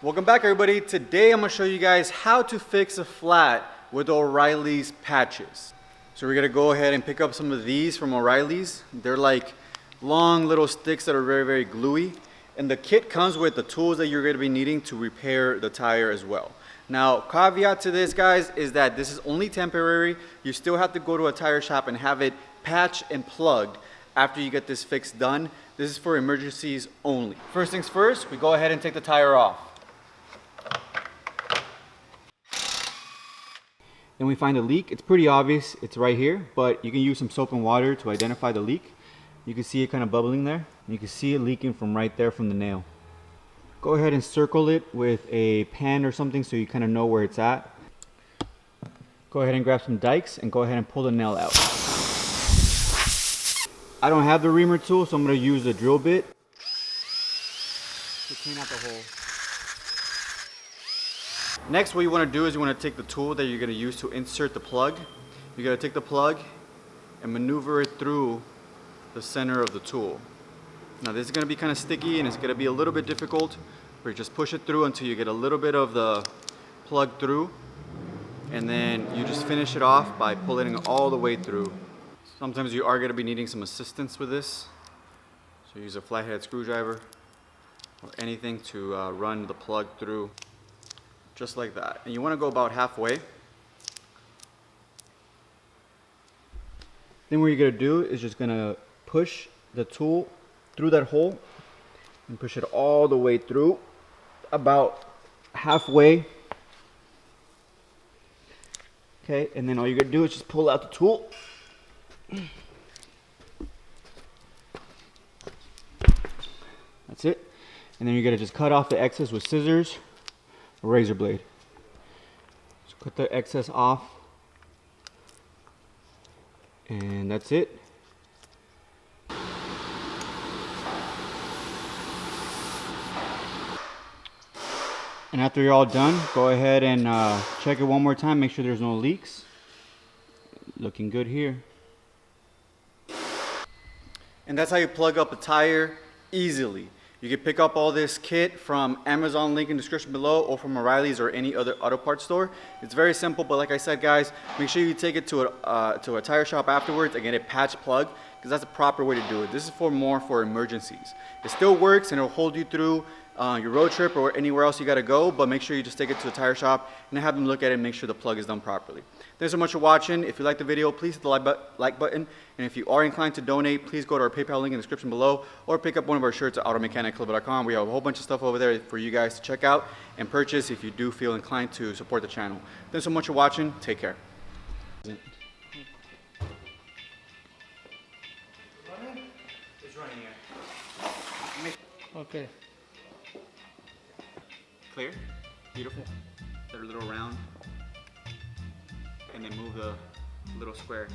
Welcome back, everybody. Today I'm going to show you guys how to fix a flat with O'Reilly's patches. So we're going to go ahead and pick up some of these from O'Reilly's. They're like long little sticks that are very, very gluey. And the kit comes with the tools that you're going to be needing to repair the tire as well. Now, caveat to this, guys, is that this is only temporary. You still have to go to a tire shop and have it patched and plugged after you get this fix done. This is for emergencies only. First things first, we go ahead and take the tire off. Then we find a leak. It's pretty obvious, it's right here, but you can use some soap and water to identify the leak. You can see it kind of bubbling there. You can see it leaking from right there from the nail. Go ahead and circle it with a pen or something so you kind of know where it's at. Go ahead and grab some dikes and go ahead and pull the nail out. I don't have the reamer tool, so I'm going to use a drill bit to clean out the hole. Next, what you want to do is you want to take the tool that you're going to use to insert the plug. You're going to take the plug and maneuver it through the center of the tool. Now this is going to be kind of sticky and it's going to be a little bit difficult, but you just push it through until you get a little bit of the plug through, and then you just finish it off by pulling it all the way through. Sometimes you are going to be needing some assistance with this, so use a flathead screwdriver or anything to run the plug through, just like that. And you want to go about halfway. Then what you're going to do is just going to push the tool through that hole and push it all the way through, about halfway. Okay, and then all you're going to do is just pull out the tool. That's it. And then you're going to just cut off the excess with scissors or razor blade. Just cut the excess off. And that's it. And after you're all done, go ahead and check it one more time. Make sure there's no leaks. Looking good here. And that's how you plug up a tire easily. You can pick up all this kit from Amazon, link in the description below, or from O'Reilly's or any other auto parts store. It's very simple, but like I said, guys, make sure you take it to a tire shop afterwards and get it patch plug, because that's the proper way to do it. This is more for emergencies. It still works and it'll hold you through your road trip or anywhere else you gotta go, but make sure you just take it to a tire shop and have them look at it and make sure the plug is done properly. Thanks so much for watching. If you liked the video, please hit the like button, and if you are inclined to donate, please go to our PayPal link in the description below, or pick up one of our shirts at automechanicclub.com. We have a whole bunch of stuff over there for you guys to check out and purchase if you do feel inclined to support the channel. Thanks so much for watching. Take care. It's running here. Okay. Clear? Beautiful. They're a little round. And then move the little square.